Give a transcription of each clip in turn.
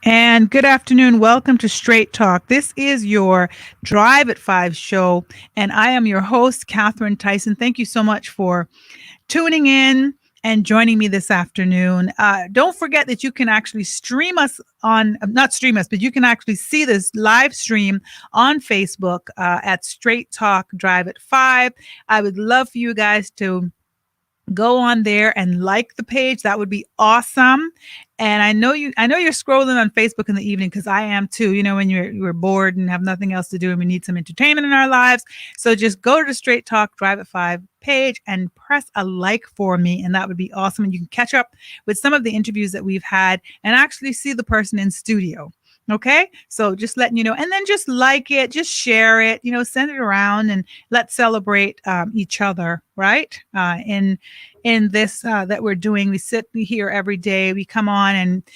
And good afternoon. Welcome to Straight Talk. This is your Drive at Five show, and I am your host, Catherine Tyson. Thank you so much for tuning in and joining me this afternoon. Don't forget that you can actually stream us on, not stream us, but you can actually see this live stream on Facebook at Straight Talk Drive at Five. I would love for you guys to go on there and like the page. That would be awesome. And I know you're scrolling on Facebook in the evening, because I am too, when you're bored and have nothing else to do and we need some entertainment in our lives. So just go to the Straight Talk Drive at Five page and press a like for me, and that would be awesome. And you can catch up with some of the interviews that we've had and actually see the person in studio. Okay, so just letting you know, and then just like it, just share it, send it around, and let's celebrate each other, right? In this that we're doing, we sit here every day, we come on, and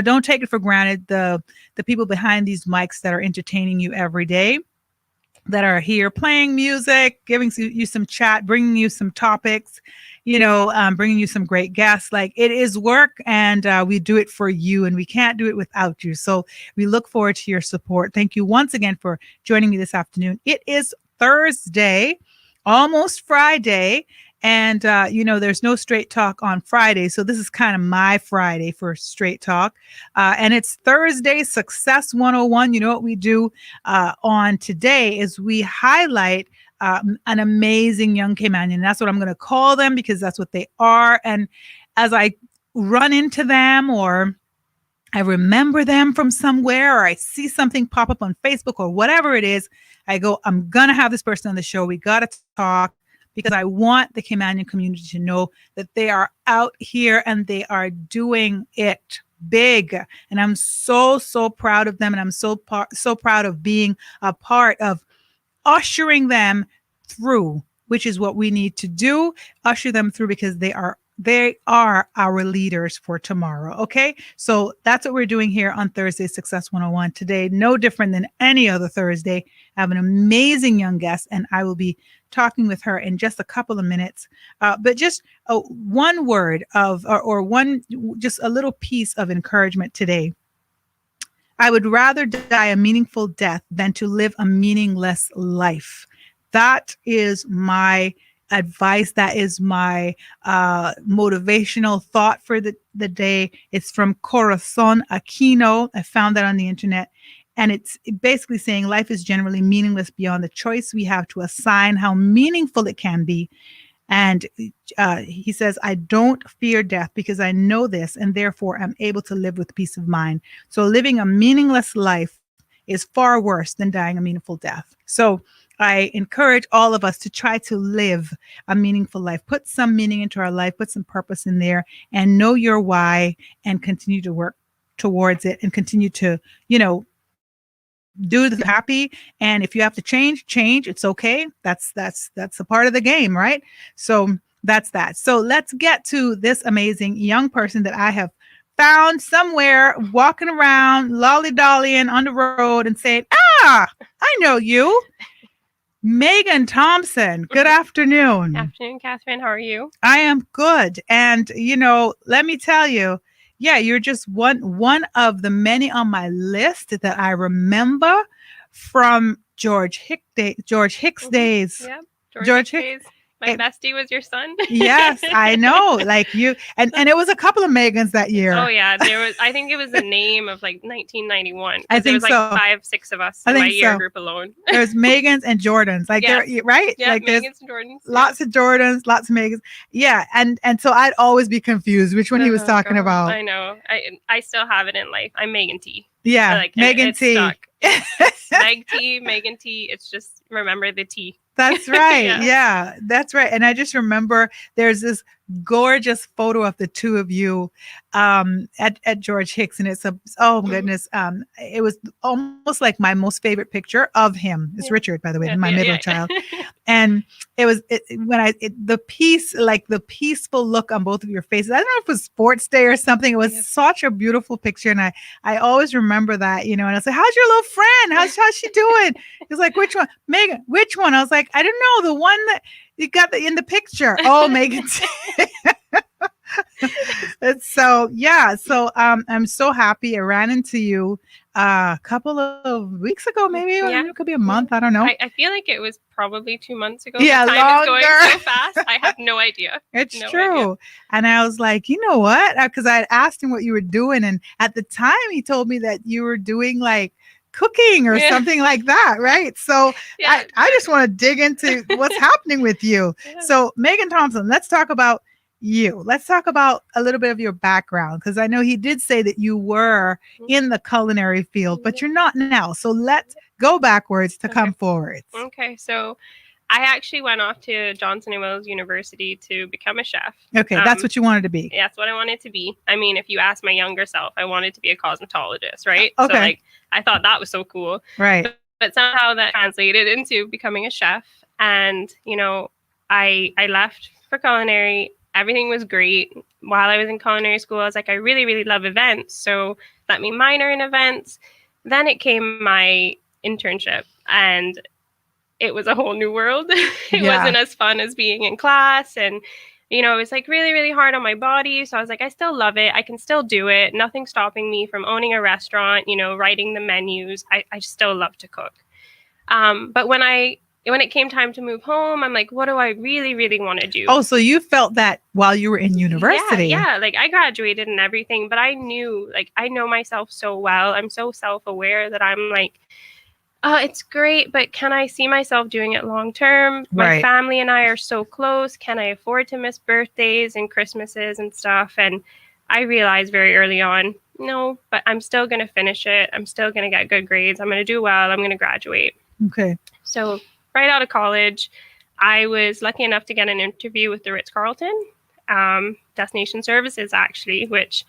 don't take it for granted, the people behind these mics that are entertaining you every day, that are here playing music, giving you some chat, bringing you some topics, bringing you some great guests. Like, it is work, and we do it for you, and we can't do it without you. So we look forward to your support. Thank you once again for joining me this afternoon. It is Thursday, almost Friday. And, there's no Straight Talk on Friday. So this is kind of my Friday for Straight Talk. And it's Thursday Success 101. You know what we do on today is we highlight an amazing young Caymanian. That's what I'm going to call them, because that's what they are. And as I run into them, or I remember them from somewhere, or I see something pop up on Facebook or whatever it is, I go, I'm going to have this person on the show. We got to talk, because I want the Caymanian community to know that they are out here and they are doing it big. And I'm so, so proud of them. And I'm so proud of being a part of ushering them through, which is what we need to do, usher them through, because they are our leaders for tomorrow. Okay. So that's what we're doing here on Thursday Success 101 today. No different than any other Thursday. I have an amazing young guest, and I will be talking with her in just a couple of minutes. But just one word of, or one, just a little piece of encouragement today. I would rather die a meaningful death than to live a meaningless life. That is my advice. That is my motivational thought for the day. It's from Corazon Aquino. I found that on the internet. And it's basically saying life is generally meaningless beyond the choice we have to assign how meaningful it can be. And he says, I don't fear death because I know this, and therefore I'm able to live with peace of mind. So living a meaningless life is far worse than dying a meaningful death. So I encourage all of us to try to live a meaningful life, put some meaning into our life, put some purpose in there, and know your why, and continue to work towards it, and continue to, do the happy. And if you have to change, it's okay. That's a part of the game, right? So that's that. So let's get to this amazing young person that I have found somewhere walking around, lolly-dollying on the road and saying, I know you. Megan Thompson, good afternoon. Afternoon, Catherine. How are you? I am good. And, let me tell you, yeah, you're just one of the many on my list that I remember from George Hicks days. Yeah, George Hicks days. My bestie was your son. Yes, I know. Like you, and it was a couple of Megans that year. Oh yeah, I think it was the name of like 1991. I think there was like so. 5-6 of us in my year group alone. There's Megans and Jordans, like yes. They're right. Yeah, like Megans and Jordans. Lots of Jordans, lots of Megans. Yeah, and so I'd always be confused which one he was talking about. I know. I still have it in life. I'm Megan T. Yeah, like, Megan T. Meg T, Megan T. It's just remember the T. That's right. Yeah, that's right. And I just remember there's this gorgeous photo of the two of you at George Hicks, and it's oh my goodness, it was almost like my most favorite picture of him. It's Richard, by the way, my middle child. And it was the peace, like the peaceful look on both of your faces. I don't know if it was sports day or something. It was such a beautiful picture, and I always remember that, and I said, "How's your little friend? How's she doing?" He's like, "Which one, Megan? Which one?" I was like, "I don't know, the one that you got in the picture." Oh, Megan. It's So yeah, so I'm so happy I ran into you a couple of weeks ago, maybe Yeah. it could be a month. I don't know. I feel like it was probably 2 months ago. Yeah, The time is going longer. so fast. I have no idea. It's No true. idea. And I was like, you know what? Because I had asked him what you were doing, and at the time he told me that you were doing like cooking or Yeah. something like that, right? So Yeah. I just want to dig into what's happening with you. Yeah. So Megan Thompson, let's talk about you. Let's talk about a little bit of your background, because I know he did say that you were in the culinary field, but you're not now. So let's go backwards to come forwards. Okay, so I actually went off to Johnson and Wales University to become a chef. Okay, that's what you wanted to be. Yeah, that's what I wanted to be. I mean, if you ask my younger self, I wanted to be a cosmetologist, right? Okay. So like I thought that was so cool. Right. But somehow that translated into becoming a chef. And, you know, I left for culinary. Everything was great. While I was in culinary school, I was like, I really, really love events. So let me minor in events. Then it came my internship, and it was a whole new world. It wasn't as fun as being in class, and you know, it was like really, really hard on my body. So I was like, I still love it. I can still do it. Nothing's stopping me from owning a restaurant, you know, writing the menus. I still love to cook. But when it came time to move home, I'm like, what do I really, really want to do? Oh, so you felt that while you were in university? Yeah. Like I graduated and everything, but I knew, like, I know myself so well. I'm so self-aware that I'm like, oh, it's great, but can I see myself doing it long term? My family and I are so close. Can I afford to miss birthdays and Christmases and stuff? And I realized very early on, no, but I'm still going to finish it. I'm still going to get good grades. I'm going to do well. I'm going to graduate. Okay. So right out of college, I was lucky enough to get an interview with the Ritz-Carlton, Destination Services, actually, which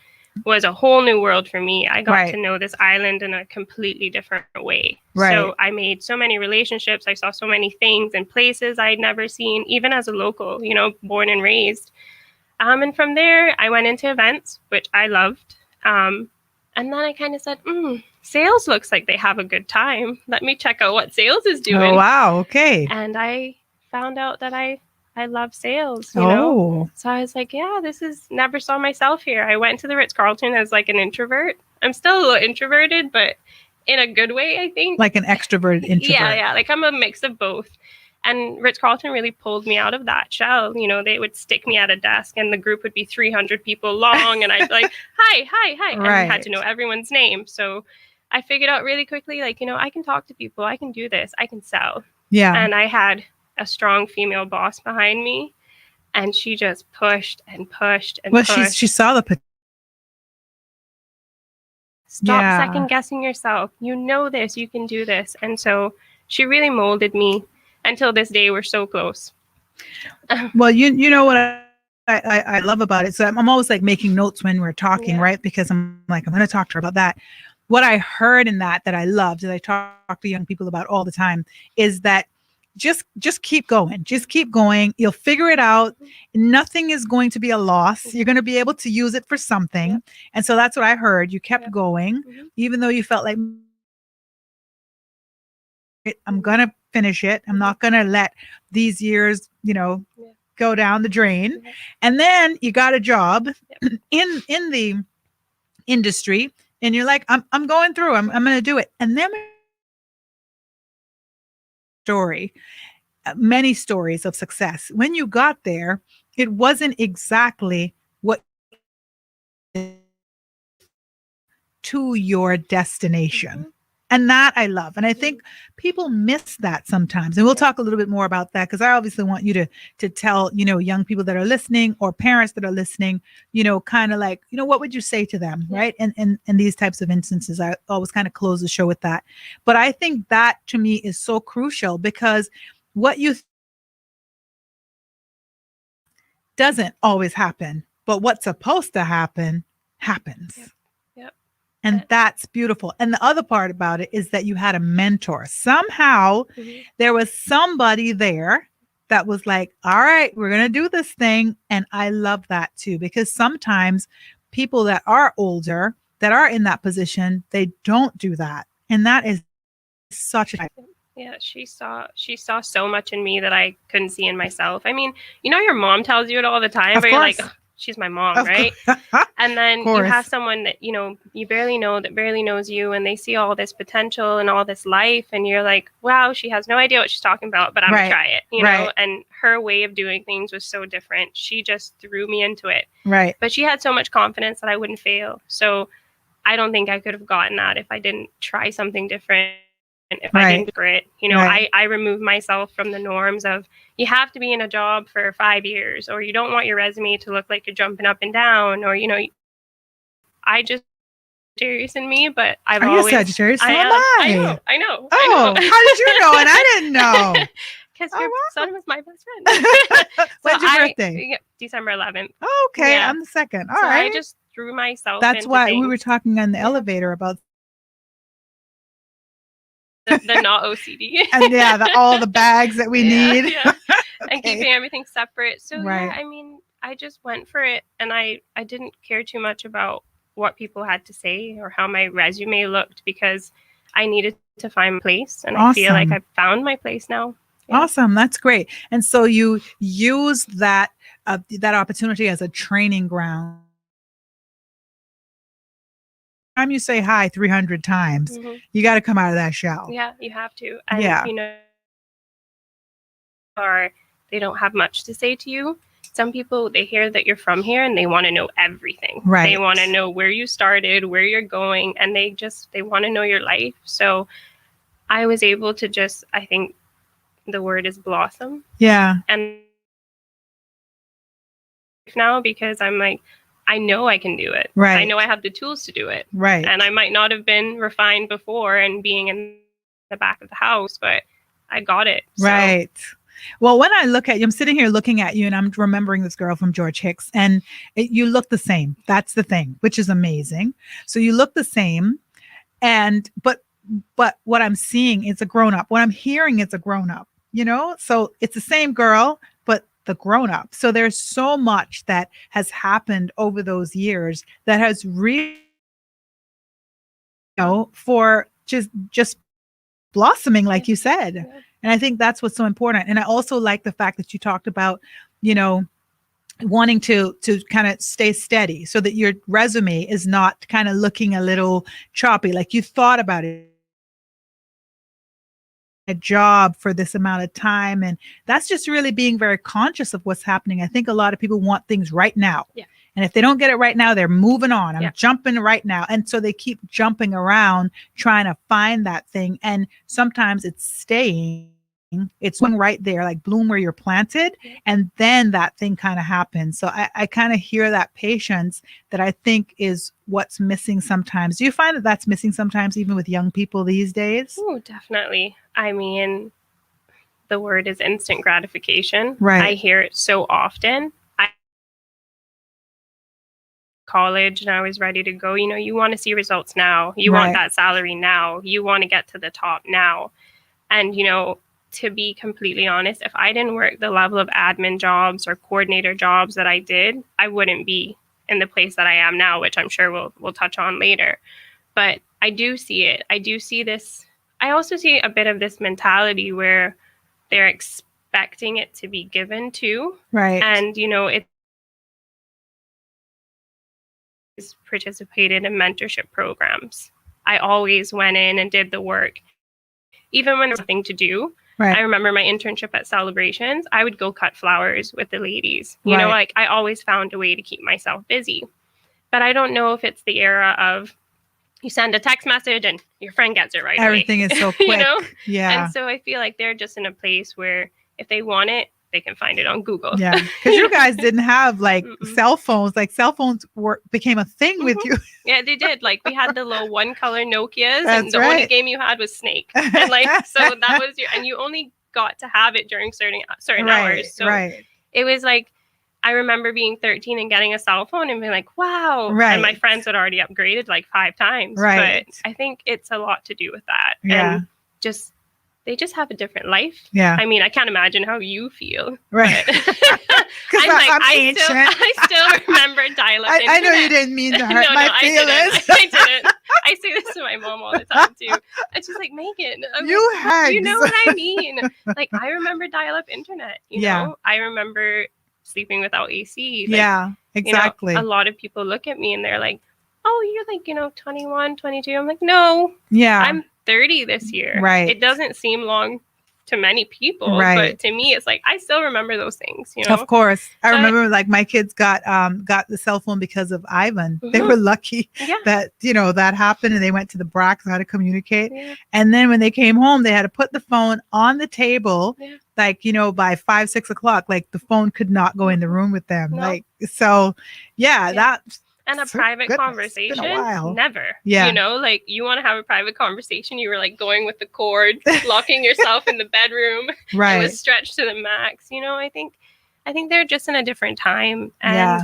was a whole new world for me. I got to know this island in a completely different way. So I made so many relationships. I saw so many things and places I'd never seen, even as a local, you know, born and raised. And from there, I went into events, which I loved. And then I kind of said, sales looks like they have a good time. Let me check out what sales is doing. Oh, wow. Okay. And I found out that I love sales, you know? So I was like, yeah, never saw myself here. I went to the Ritz-Carlton as like an introvert. I'm still a little introverted, but in a good way, I think. Like an extroverted introvert. Yeah. Like I'm a mix of both. And Ritz-Carlton really pulled me out of that shell. You know, they would stick me at a desk and the group would be 300 people long. And I'd be like, hi. And I had to know everyone's name. So I figured out really quickly, like, you know, I can talk to people. I can do this. I can sell. Yeah. And I had a strong female boss behind me, and she just pushed and pushed and pushed. Well, she saw the potential. Stop second guessing yourself. You know this. You can do this. And so she really molded me. Until this day, we're so close. Well, you know what I love about it. So I'm always like making notes when we're talking, right? Because I'm like, I'm going to talk to her about that. What I heard in that I loved, that I talk to young people about all the time, is that just keep going. Just keep going. You'll figure it out. Nothing is going to be a loss. You're going to be able to use it for something. And so that's what I heard. You kept going, even though you felt like, I'm going to finish it. I'm not going to let these years, you know, go down the drain. And then you got a job in the industry, and you're like, I'm going through, I'm going to do it. And then many stories of success. When you got there, it wasn't exactly what to your destination. And that I love. And I think people miss that sometimes. And we'll talk a little bit more about that, because I obviously want you to tell, you know, young people that are listening, or parents that are listening, you know, kind of like, you know, what would you say to them? Right. And these types of instances, I always kind of close the show with that. But I think that to me is so crucial, because what you doesn't always happen, but what's supposed to happen happens. And that's beautiful. And the other part about it is that you had a mentor. Somehow there was somebody there that was like, all right, we're going to do this thing. And I love that too, because sometimes people that are older, that are in that position, they don't do that. And that is such a... Yeah, she saw so much in me that I couldn't see in myself. I mean, you know, your mom tells you it all the time, but you're like, she's my mom, Of right? course. And then Of you have course. someone that, you know, you barely know, that barely knows you, and they see all this potential and all this life, and you're like, wow, she has no idea what she's talking about, but I'm Right. gonna try it, you Right. know? And her way of doing things was so different. She just threw me into it. Right. But she had so much confidence that I wouldn't fail. So I don't think I could have gotten that if I didn't try something different, if I Right. didn't grit. You know, Right. I removed myself from the norms of you have to be in a job for 5 years, or you don't want your resume to look like you're jumping up and down, or, you know, I just Sagittarius in me, but I've Are you a always Sagittarius? So I am am. I I. know. I know. Oh, I know. how did you know? And I didn't know. Because Oh, your wow. son was my best friend. When's your birthday? Yeah, December 11th. Oh, okay, Yeah. I'm the second. All So I right. just threw myself That's into why we were things. talking on the Yeah. elevator about The not OCD. and yeah, all the bags that we Yeah, need. yeah. And Okay. keeping everything separate. So Right. yeah, I mean, I just went for it, and I didn't care too much about what people had to say or how my resume looked, because I needed to find my place, and I feel like Awesome. I've found my place now. Yeah. Awesome. That's great. And so you use that that opportunity as a training ground. Time you say hi 300 times, Mhm. you got to come out of that shell. Yeah, you have to. And Yeah. you know, or they don't have much to say to you. Some people, they hear that you're from here and they want to know everything. They Right. want to know where you started, where you're going, and they want to know your life. So I was able to just, I think the word is blossom. Yeah. And now, because I'm like, I know I can do it. I Right. know I have the tools to do it. Right. And I might not have been refined before and being in the back of the house, but I got it. So, Right. Well, when I look at you, I'm sitting here looking at you and I'm remembering this girl from George Hicks, and you look the same. That's the thing, which is amazing. So you look the same, and but what I'm seeing is a grown up. What I'm hearing is a grown up, you know? So it's the same girl, but the grown up. So there's so much that has happened over those years that has really, you know, for just blossoming, like you said. yeah. And I think that's what's so important. And I also like the fact that you talked about, you know, wanting to kind of stay steady so that your resume is not kind of looking a little choppy, like you thought about it, a job for this amount of time. And that's just really being very conscious of what's happening. I think a lot of people want things right now. Yeah. And if they don't get it right now, they're moving on. I'm Yeah. jumping right now. And so they keep jumping around trying to find that thing. And sometimes it's staying, it's going right there, like bloom where you're planted. Yeah. And then that thing kind of happens. So I kind of hear that patience that I think is what's missing sometimes. Do you find that that's missing sometimes, even with young people these days? Oh, definitely. I mean, the word is instant gratification. Right. I hear it so often. College and I was ready to go. You know, you want to see results now. You Right. want that salary now. You want to get to the top now. And, you know, to be completely honest, if I didn't work the level of admin jobs or coordinator jobs that I did, I wouldn't be in the place that I am now, which I'm sure we'll touch on later. But I do see it. I do see this. I also see a bit of this mentality where they're expecting it to be given to. Right. And, you know, it's participated in mentorship programs. I always went in and did the work. Even when there was nothing to do, Right. I remember my internship at Celebrations, I would go cut flowers with the ladies. You know, Right. like I always found a way to keep myself busy. But I don't know if it's the era of you send a text message and your friend gets it right Everything away. is so quick. You know? Yeah. And so I feel like they're just in a place where if they want it, they can find it on Google. Yeah, because you guys didn't have like Mm-mm. cell phones. Like cell phones became a thing with Mhm. you. Yeah, they did. Like we had the little one color Nokias, That's and the only right. game you had was Snake. And like so that was your, and you only got to have it during certain Right. hours. So Right. it was like I remember being 13 and getting a cell phone and being like, wow. And my Right. friends had already upgraded like 5 times. Right. But I think it's a lot to do with that. Yeah. And just they just have a different life. Yeah. I mean, I can't imagine how you feel. Right. But Because I'm I ancient. still remember dial-up I know you internet. didn't mean to hurt No, my I feelings. didn't. I didn't. I say this to my mom all the time too. And she's like, Megan, I'm You like, you know hags. what I mean? Like, I remember dial-up internet. You Yeah. know, I remember sleeping without AC. Like, Yeah, you know, exactly. a lot of people look at me and they're like, oh, you're like, 21, 22. I'm like, no, Yeah. I'm 30 this year. Right. It doesn't seem long to many people, Right. but to me, it's like, I still remember those things, Of course. I So remember like my kids got the cell phone because of Ivan. They Mhm. were lucky Yeah. that, that happened and they went to the Brax how to communicate. Yeah. And then when they came home, they had to put the phone on the table, Yeah. like, by 5, 6 o'clock, like the phone could not go in the room with them. No. Like, so yeah, Yeah. that's And a so private goodness, conversation, it's been a while. never. Yeah. Like you want to have a private conversation, you were like going with the cord, locking yourself in the bedroom. It Right. was stretched to the max. I think they're just in a different time, and Yeah.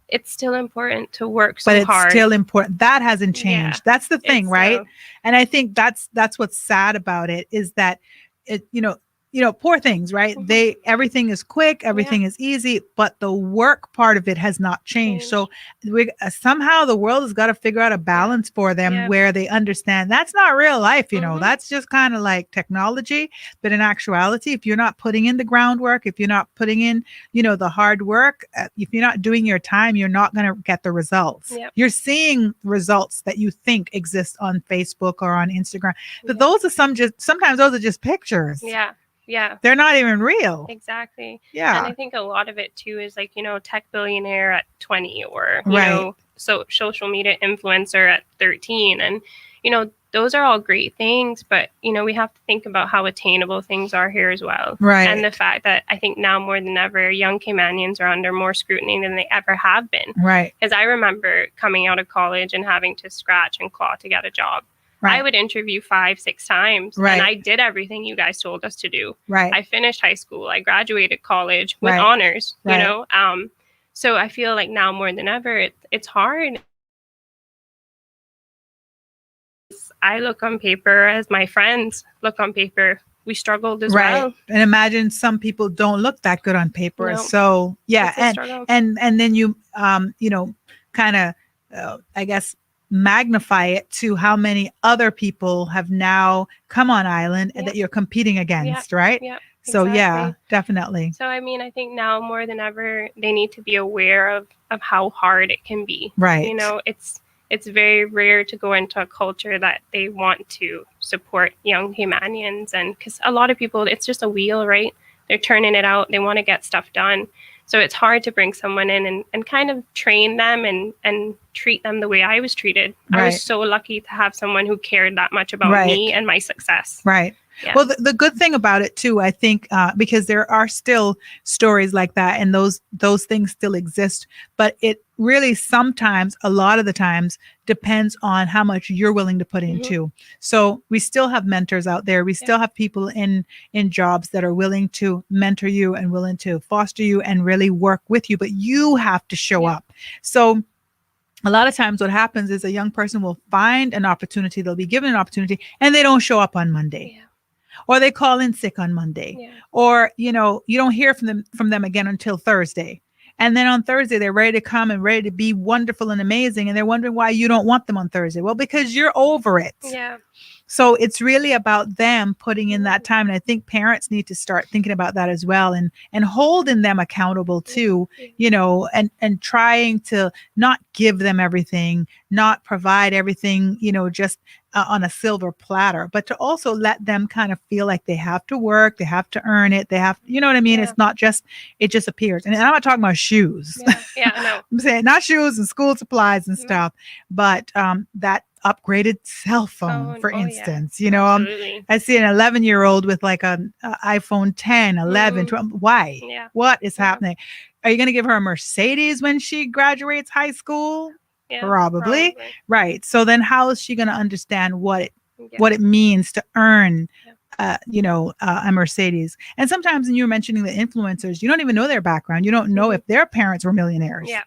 it's still important to work But so it's hard. still important. That hasn't Yeah. changed. That's the thing, It's right? still, And I think that's what's sad about it is that it, poor things, right? Mhm. Everything is quick, everything is easy, but the work part of it has not changed. So we somehow the world has got to figure out a balance for them Yeah. where they understand that's not real life, Mhm. that's just kind of like technology. But in actuality, if you're not putting in the groundwork, if you're not putting in, the hard work, if you're not doing your time, you're not going to get the results. Yep. You're seeing results that you think exist on Facebook or on Instagram, but Yeah. those are sometimes those are just pictures. Yeah. Yeah. They're not even real. Exactly. Yeah. And I think a lot of it too is like, tech billionaire at 20 or, Right. social media influencer at 13. And, those are all great things, but, we have to think about how attainable things are here as well. Right. And the fact that I think now more than ever, young Caymanians are under more scrutiny than they ever have been. Right. Because I remember coming out of college and having to scratch and claw to get a job. Right. I would interview 5, 6 times, Right. and I did everything you guys told us to do. Right. I finished high school. I graduated college with Right. honors. Right. So I feel like now more than ever, it's hard. I look on paper as my friends look on paper. We struggled as Right. well. And imagine some people don't look that good on paper. No. So yeah, It's a struggle. and then you kind of I guess magnify it to how many other people have now come on island and Yeah. that you're competing against, right? Yeah. So yeah, Exactly. definitely. So I mean, I think now more than ever, they need to be aware of how hard it can be. Right. It's very rare to go into a culture that they want to support young Caymanians, and because a lot of people, it's just a wheel, right? They're turning it out. They want to get stuff done. So it's hard to bring someone in and kind of train them and treat them the way I was treated. Right. I was so lucky to have someone who cared that much about Right. me and my success. Right. Yeah. Well, the good thing about it too, I think, because there are still stories like that, and those things still exist. But it really sometimes, a lot of the times, depends on how much you're willing to put into. So we still have mentors out there. We still have people in jobs that are willing to mentor you and willing to foster you and really work with you. But you have to show up. So a lot of times what happens is a young person will find an opportunity, they'll be given an opportunity, and they don't show up on Monday. Yeah. Or they call in sick on Monday. Yeah. Or, you don't hear from them again until Thursday. And then on Thursday, they're ready to come and ready to be wonderful and amazing. And they're wondering why you don't want them on Thursday. Well, because you're over it. Yeah. So it's really about them putting in that time. And I think parents need to start thinking about that as well, and holding them accountable too, and trying to not give them everything, not provide everything, just on a silver platter, but to also let them kind of feel like they have to work, they have to earn it, they have, you know what I mean? Yeah. It's not just, it just appears. And I'm not talking about shoes. Yeah, no. I'm saying not shoes and school supplies and stuff, but that upgraded cell phone, for instance. Absolutely. I see an 11-year-old with like an iPhone 10, 11, 12. Why? Yeah. What is happening? Are you going to give her a Mercedes when she graduates high school? Yeah, Probably. Right. So then how is she going to understand what it means to earn a Mercedes? And sometimes when you're mentioning the influencers, you don't even know their background. You don't know if their parents were millionaires. Yeah.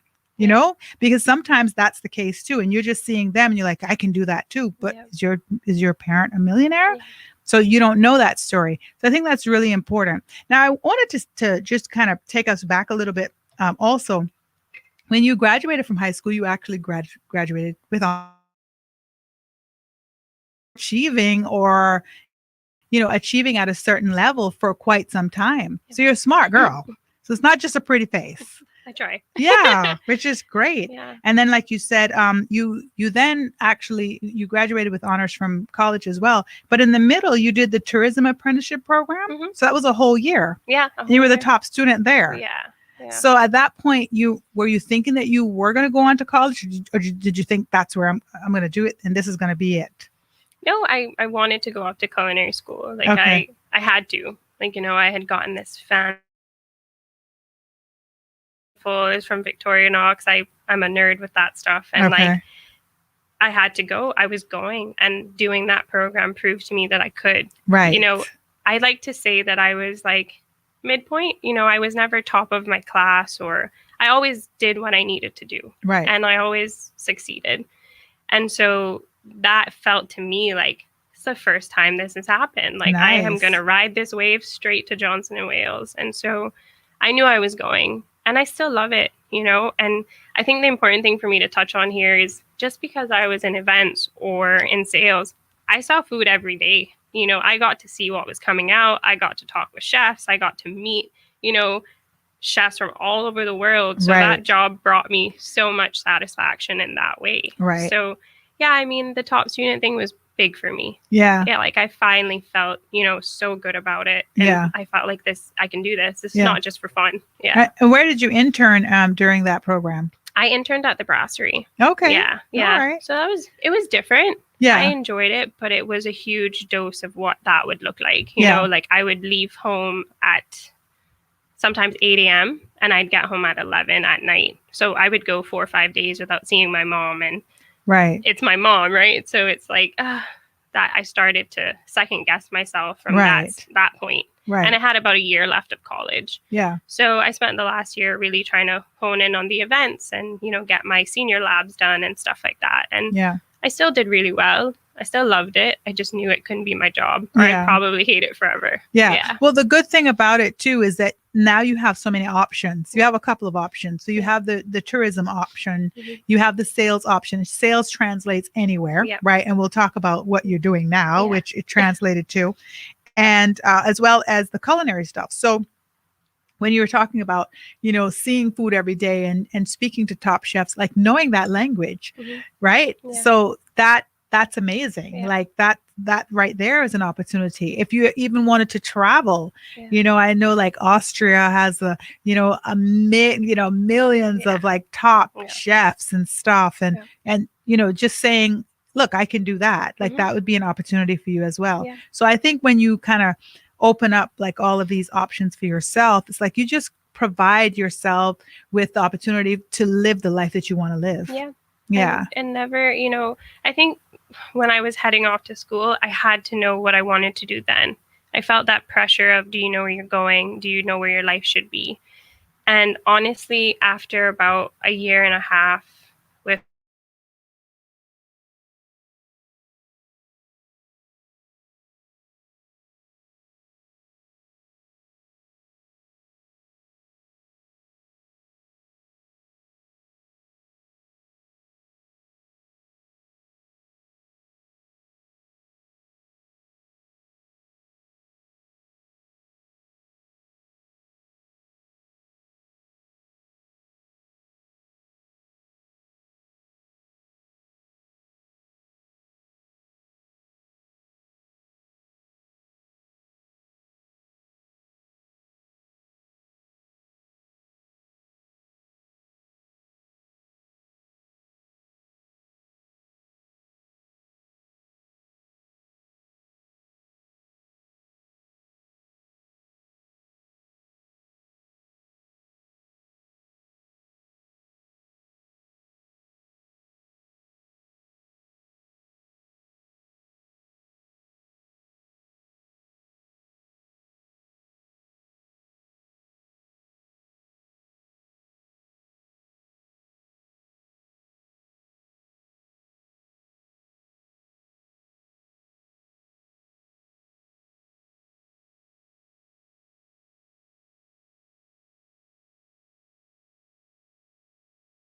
Because sometimes that's the case too. And you're just seeing them and you're like, I can do that too. But is your parent a millionaire? Yeah. So you don't know that story. So I think that's really important. Now, I wanted to just kind of take us back a little bit. Also, when you graduated from high school, you actually graduated with achieving achieving at a certain level for quite some time. So you're a smart girl. So it's not just a pretty face. I try. Yeah, which is great. Yeah. And then, like you said, you then actually you graduated with honors from college as well. But in the middle, you did the tourism apprenticeship program. Mhm. So that was a whole year. Yeah. You were the top student there. Yeah. Yeah. So at that point, were you thinking that you were going to go on to college, or did you think that's where I'm going to do it and this is going to be it? No, I wanted to go off to culinary school. Like Okay. I had to. Like, you know, I had gotten this fan is from Victoria now because I'm a nerd with that stuff. And Okay. like I had to go. I was going, and doing that program proved to me that I could. Right. You know, I like to say that I was like midpoint. You know, I was never top of my class, or I always did what I needed to do. Right. And I always succeeded. And so that felt to me like it's the first time this has happened. Like I am Nice. going to ride this wave straight to Johnson and Wales. And so I knew I was going, and I still love it, you know. And I think the important thing for me to touch on here is just because I was in events or in sales, I saw food every day. You know, I got to see what was coming out. I got to talk with chefs. I got to meet, you know, chefs from all over the world. So Right. that job brought me so much satisfaction in that way. Right. So yeah, I mean, the top student thing was big for me. Yeah. Yeah, like I finally felt, you know, so good about it. And Yeah. I felt like I can do this. This Yeah. is not just for fun. Yeah. And where did you intern during that program? I interned at the brasserie. Okay. Yeah. Yeah. All right. So it was different. Yeah. I enjoyed it, but it was a huge dose of what that would look like. You Yeah. know, like I would leave home at sometimes 8 a.m. and I'd get home at 11 at night. So I would go 4 or 5 days without seeing my mom, and Right. it's my mom, right? So it's like that I started to second guess myself from Right. that point. Right. And I had about a year left of college. Yeah. So I spent the last year really trying to hone in on the events and, you know, get my senior labs done and stuff like that. And Yeah. I still did really well. I still loved it. I just knew it couldn't be my job, or Yeah. I'd probably hate it forever. Yeah. Yeah. Well, the good thing about it too is that now you have so many options. You have a couple of options. So you have the tourism option, Mhm. you have the sales option. Sales translates anywhere, Yep. right? And we'll talk about what you're doing now, Yeah. which it translated to, and as well as the culinary stuff. So when you were talking about, you know, seeing food every day and speaking to top chefs, like knowing that language, Mhm. right? Yeah. So that's amazing. Yeah. Like that right there is an opportunity. If you even wanted to travel, Yeah. you know, I know like Austria has millions Yeah. of like top Yeah. chefs and stuff, and Yeah. and you know, just saying, look, I can do that. Like Mhm. that would be an opportunity for you as well. Yeah. So I think when you kind of open up like all of these options for yourself, it's like you just provide yourself with the opportunity to live the life that you want to live. Yeah. Yeah. And never, you know, I think when I was heading off to school, I had to know what I wanted to do then. I felt that pressure of, do you know where you're going? Do you know where your life should be? And honestly, after about a year and a half with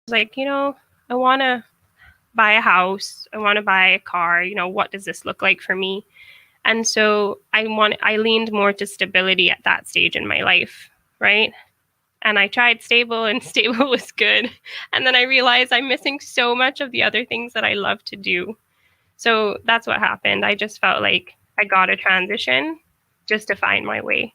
like, you know, I want to buy a house, I want to buy a car, you know, what does this look like for me? And so I leaned more to stability at that stage in my life, right? And I tried stable, and stable was good. And then I realized I'm missing so much of the other things that I love to do. So that's what happened. I just felt like I got to transition just to find my way.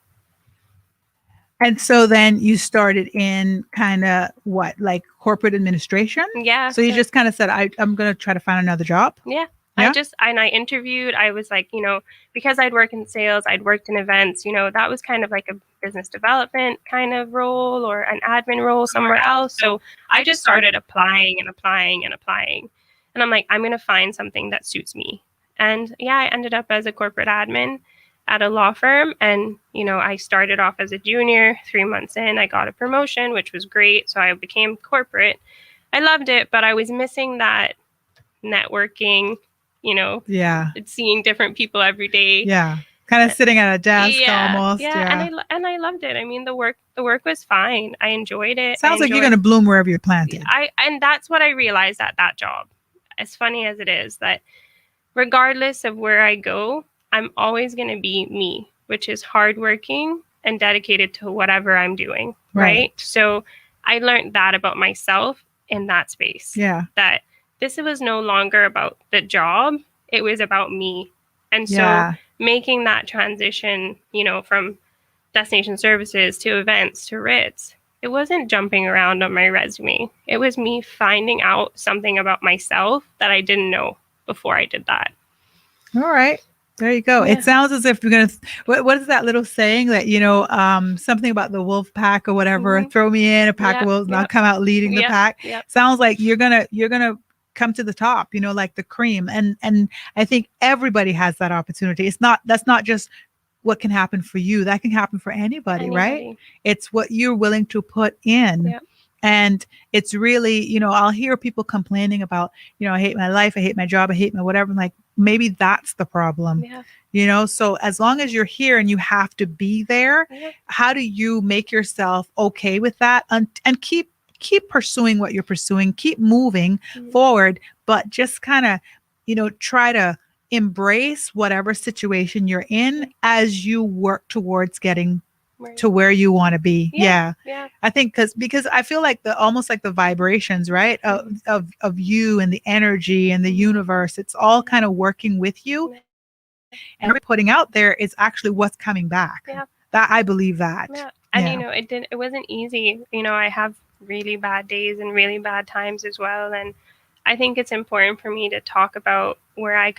And so then you started in kind of what, like corporate administration? Yeah. So you just kind of said, I'm going to try to find another job? Yeah. Yeah. I interviewed. I was like, because I'd worked in sales, I'd worked in events, that was kind of like a business development kind of role or an admin role somewhere else. So I just started applying and applying and applying. And I'm like, I'm going to find something that suits me. And yeah, I ended up as a corporate admin at a law firm. And, I started off as a junior. 3 months in, I got a promotion, which was great. So I became corporate. I loved it, but I was missing that networking, Yeah. seeing different people every day. Yeah. Kind of sitting at a desk almost. Yeah. And I loved it. I mean, the work was fine. I enjoyed it. Sounds like you're going to bloom wherever you're planted. And that's what I realized at that job. As funny as it is, that regardless of where I go, I'm always going to be me, which is hardworking and dedicated to whatever I'm doing. Right. So I learned that about myself in that space. Yeah. That this was no longer about the job. It was about me. And so making that transition, from destination services to events to Ritz, it wasn't jumping around on my resume. It was me finding out something about myself that I didn't know before I did that. All right. There you go. Yeah. It sounds as if you're going to, what is that little saying that, something about the wolf pack or whatever, throw me in a pack of wolves and I'll come out leading the pack. Sounds like you're going to come to the top, like the cream. And I think everybody has that opportunity. That's not just what can happen for you. That can happen for anybody. Right? It's what you're willing to put in. Yep. And it's really, I'll hear people complaining about, I hate my life, I hate my job, I hate my whatever. I'm like, maybe that's the problem. Yeah. So as long as you're here and you have to be there, how do you make yourself okay with that and keep pursuing what you're pursuing, keep moving forward, but just kind of, try to embrace whatever situation you're in as you work towards getting to where you want to be. Yeah. I think because I feel like almost like the vibrations, right? Of you and the energy and the universe, it's all kind of working with you. And what putting out there is actually what's coming back. Yeah. That I believe that. Yeah. And it wasn't easy. I have really bad days and really bad times as well. And I think it's important for me to talk about where I've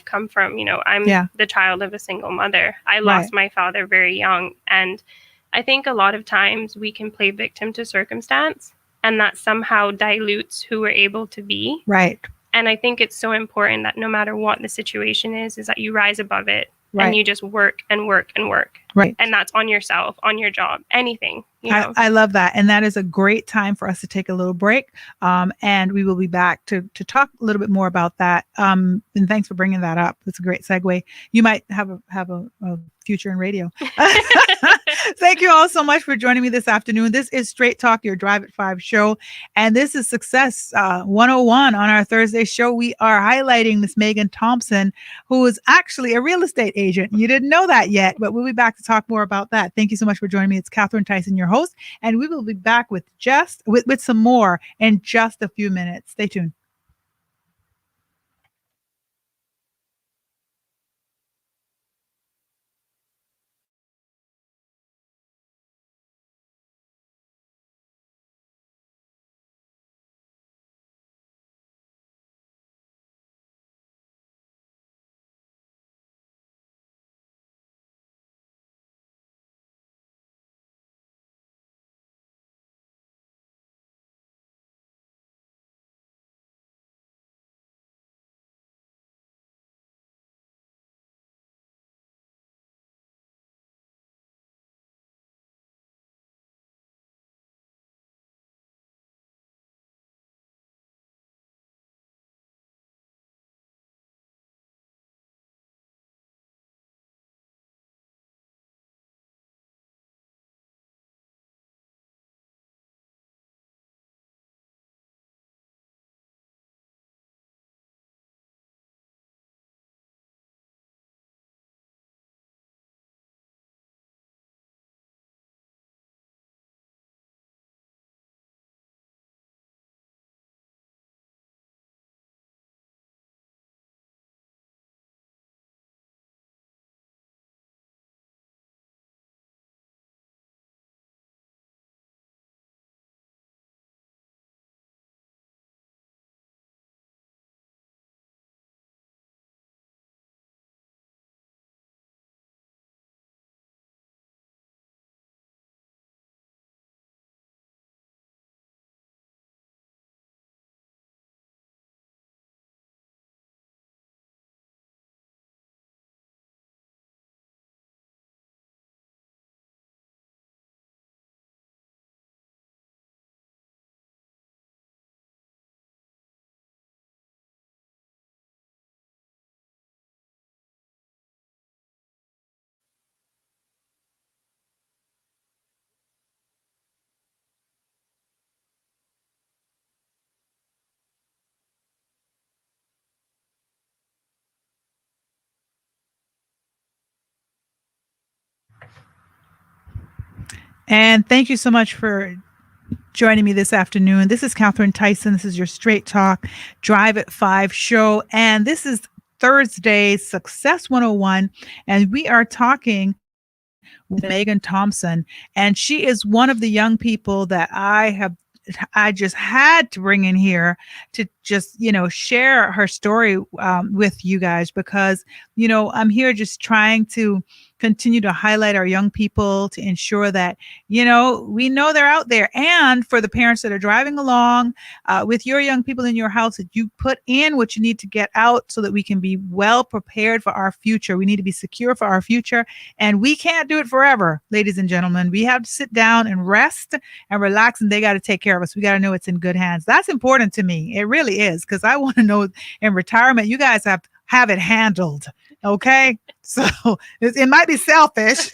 come from. I'm the child of a single mother. I lost my father very young. And I think a lot of times we can play victim to circumstance, and that somehow dilutes who we're able to be. Right. And I think it's so important that no matter what the situation is that you rise above it. Right. And you just work and work and work. Right. And that's on yourself, on your job, anything. I love that. And that is a great time for us to take a little break. And we will be back to talk a little bit more about that. And thanks for bringing that up. It's a great segue. You might have a future in radio. Thank you all so much for joining me this afternoon. This is Straight Talk, your Drive at 5 show. And this is Success 101 on our Thursday show. We are highlighting Miss Megan Thompson, who is actually a real estate agent. You didn't know that yet, but we'll be back to talk more about that. Thank you so much for joining me. It's Catherine Tyson, your host, and we will be back with some more in just a few minutes. Stay tuned. And thank you so much for joining me this afternoon. This is Catherine Tyson. This is your Straight Talk Drive at 5 show. And this is Thursday Success 101. And we are talking with Megan Thompson. And she is one of the young people that I just had to bring in here to just, share her story with you guys because, I'm here just trying to continue to highlight our young people to ensure that, we know they're out there. And for the parents that are driving along with your young people in your house, that you put in what you need to get out so that we can be well prepared for our future. We need to be secure for our future. And we can't do it forever, ladies and gentlemen. We have to sit down and rest and relax, and they got to take care of us. We got to know it's in good hands. That's important to me. It really is, because I want to know in retirement, you guys have it handled. Okay. So it might be selfish,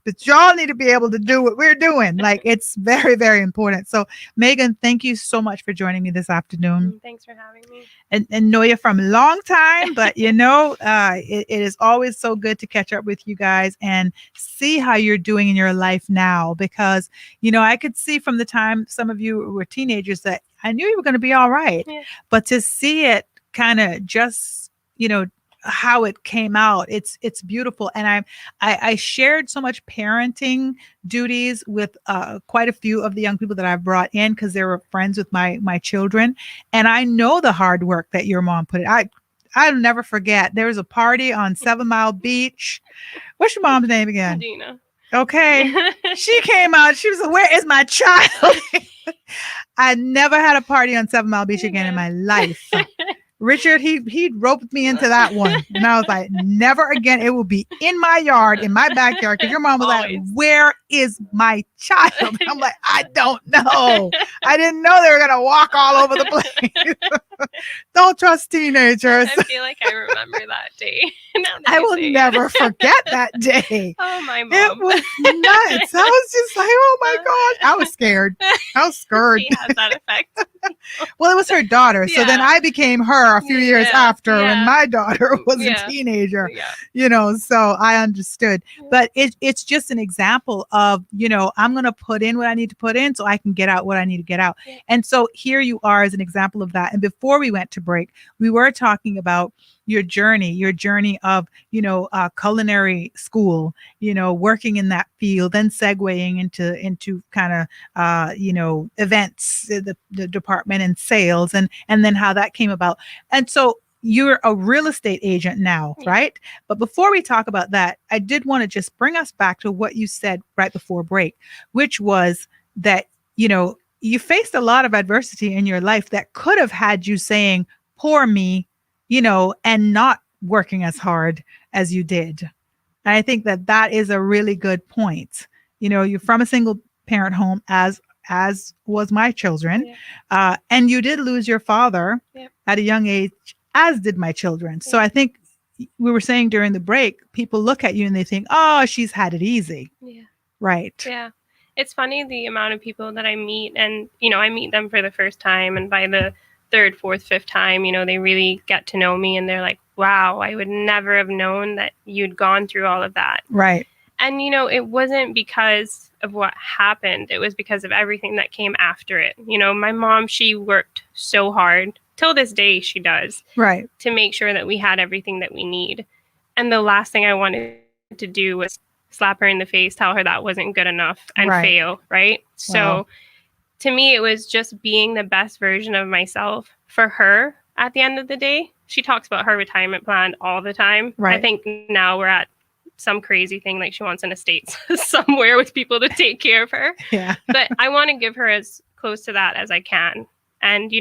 but y'all need to be able to do what we're doing. Like, it's very, very important. So Megan, thank you so much for joining me this afternoon. Thanks for having me. And know you from a long time, but it is always so good to catch up with you guys and see how you're doing in your life now, because, I could see from the time some of you were teenagers that I knew you were going to be all right, but to see it kind of just, how it came out, it's beautiful. And I shared so much parenting duties with quite a few of the young people that I've brought in, because they were friends with my children, and I know the hard work that your mom put in. I'll never forget, there was a party on 7 Mile Beach. What's your mom's name again? Gina. Okay. She came out, she was like, "Where is my child?" I never had a party on 7 Mile Beach again in my life. Richard, he roped me into that one. And I was like, never again. It will be in my yard, in my backyard. Because your mom was Always. like, "Where is my child?" And I'm like, "I don't know. I didn't know they were going to walk all over the place." Don't trust teenagers. I feel like I remember that day. I will never forget that day. Oh, my mom. It was nuts. I was just like, oh my gosh. I was scared. I was scared. She has that effect. Well, it was her daughter. So then I became her a few years after when my daughter was a teenager, so I understood. But it's just an example of, I'm going to put in what I need to put in so I can get out what I need to get out. Yeah. And so here you are as an example of that. And before we went to break, we were talking about your journey of, culinary school, working in that field, then segueing into kind of, events, the department and sales, and then how that came about. And so you're a real estate agent now, right? But before we talk about that, I did want to just bring us back to what you said right before break, which was that, you faced a lot of adversity in your life that could have had you saying, "Poor me," and not working as hard as you did. And I think that is a really good point. You're from a single parent home, as was my children. And you did lose your father at a young age, as did my children. So I think we were saying during the break, people look at you and they think, "Oh, she's had it easy." Yeah. Right. Yeah. It's funny the amount of people that I meet, and, I meet them for the first time, and by the third, fourth, fifth time, they really get to know me, and they're like, "Wow, I would never have known that you'd gone through all of that." Right. And, it wasn't because of what happened. It was because of everything that came after it. My mom, she worked so hard, till this day she does, right, to make sure that we had everything that we need. And the last thing I wanted to do was slap her in the face, tell her that wasn't good enough, and fail, right? So to me, it was just being the best version of myself for her at the end of the day. She talks about her retirement plan all the time. Right. I think now we're at some crazy thing, like she wants an estate somewhere with people to take care of her. Yeah. But I want to give her as close to that as I can. And,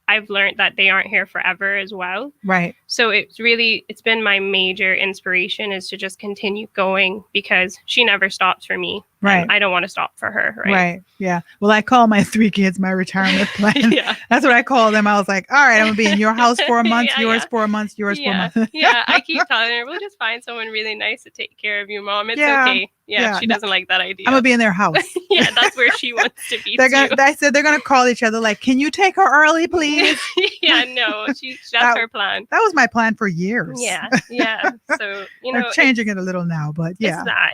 I've learned that they aren't here forever as well. Right. So it's been my major inspiration, is to just continue going, because she never stops for me. Right. I don't want to stop for her. Right. Right. Yeah. Well, I call my 3 kids my retirement plan. Yeah. That's what I call them. I was like, all right, I'm going to be in your house for a month, yours for a month, yours for a month. Yeah. I keep telling her, we'll just find someone really nice to take care of you, Mom. It's okay. Yeah. She doesn't like that idea. I'm going to be in their house. Yeah. That's where she wants to be. I said they're going to call each other like, "Can you take her early, please?" Yeah. No, that's her plan. That was my plan for years. Yeah. Yeah. So, We're changing it a little now, but yeah. It's that,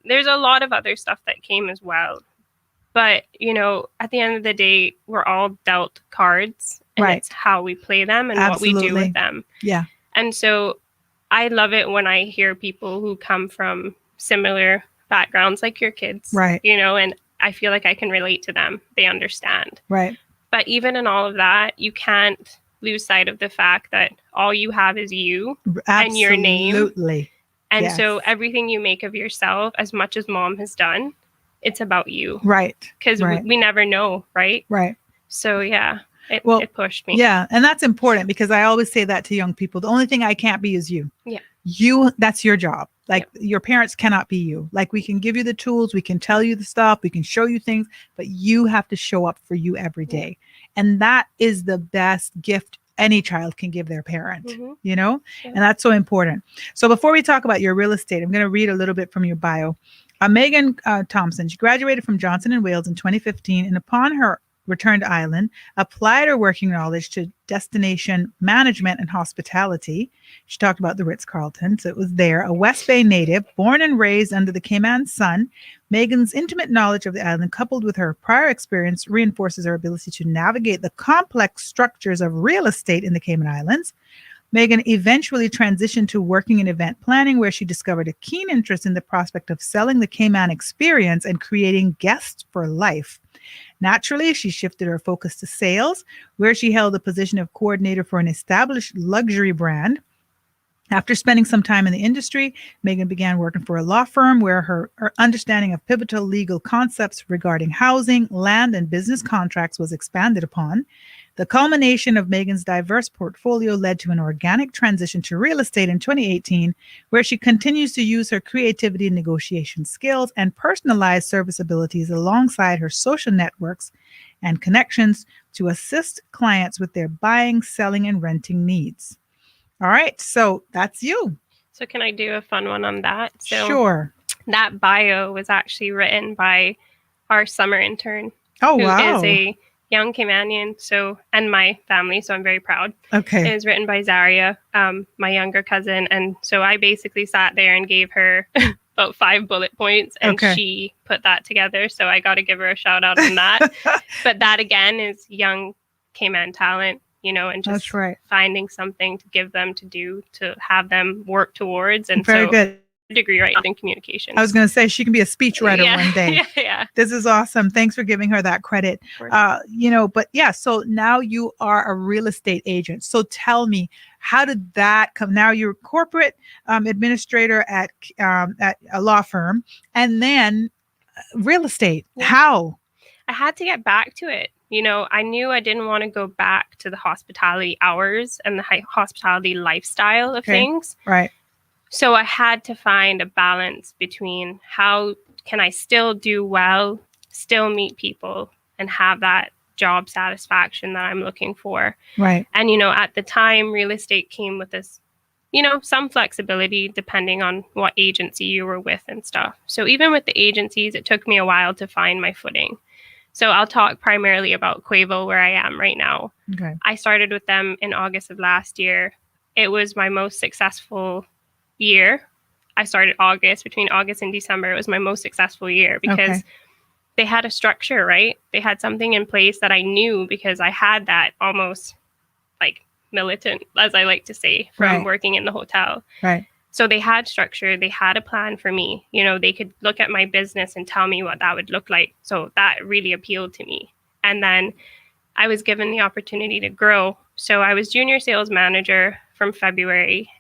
there's a lot of other stuff that came as well. But, at the end of the day, we're all dealt cards, and Right. it's how we play them and what we do Absolutely. with them. Yeah. And so I love it when I hear people who come from similar backgrounds like your kids, Right. And I feel like I can relate to them. They understand. Right. But even in all of that, you can't lose sight of the fact that all you have is you and your name. Absolutely. And Yes. so everything you make of yourself, as much as mom has done, it's about you. Right. Because Right. we never know, right? Right. So, yeah, it pushed me. Yeah. And that's important, because I always say that to young people. The only thing I can't be is you. Yeah. That's your job. Like, your parents cannot be you. Like, we can give you the tools, we can tell you the stuff, we can show you things, but you have to show up for you every day. And that is the best gift any child can give their parent, Yeah. And that's so important. So before we talk about your real estate, I'm going to read a little bit from your bio. Megan Thompson, she graduated from Johnson & Wales in 2015, and upon her return to Ireland, applied her working knowledge to destination management and hospitality. She talked about the Ritz-Carlton, so it was there. A West Bay native, born and raised under the Cayman sun, Megan's intimate knowledge of the island, coupled with her prior experience, reinforces her ability to navigate the complex structures of real estate in the Cayman Islands. Megan eventually transitioned to working in event planning, where she discovered a keen interest in the prospect of selling the Cayman experience and creating guests for life. Naturally, she shifted her focus to sales, where she held the position of coordinator for an established luxury brand. After spending some time in the industry, Megan began working for a law firm, where her understanding of pivotal legal concepts regarding housing, land, and business contracts was expanded upon. The culmination of Megan's diverse portfolio led to an organic transition to real estate in 2018, where she continues to use her creativity, negotiation skills, and personalized service abilities alongside her social networks and connections to assist clients with their buying, selling, and renting needs. All right, so that's you. So can I do a fun one on that? So Sure. That bio was actually written by our summer intern. Oh, who wow. is a young Caymanian, and my family, so I'm very proud. Okay. It was written by Zaria, my younger cousin, and so I basically sat there and gave her about 5 bullet points, and she put that together, so I got to give her a shout out on that. But that, again, is young Cayman talent, and just finding something to give them to do, to have them work towards. And very good. Degree right in communication. I was going to say, she can be a speechwriter one day. Yeah. This is awesome. Thanks for giving her that credit. But yeah, so now you are a real estate agent. So tell me, how did that come? Now you're a corporate administrator at a law firm, and then real estate. Yeah. How? I had to get back to it. I knew I didn't want to go back to the hospitality hours and the hospitality lifestyle of things. Right. So I had to find a balance between how can I still do well, still meet people, and have that job satisfaction that I'm looking for. Right. And, at the time, real estate came with this, some flexibility depending on what agency you were with and stuff. So even with the agencies, it took me a while to find my footing. So I'll talk primarily about Quavo, where I am right now. Okay. I started with them in August of last year. It was my most successful year. I started between August and December. It was my most successful year because they had a structure, right? They had something in place that I knew, because I had that almost like militant, as I like to say, from working in the hotel. Right. So they had structure. They had a plan for me. They could look at my business and tell me what that would look like. So that really appealed to me. And then I was given the opportunity to grow. So I was junior sales manager from February.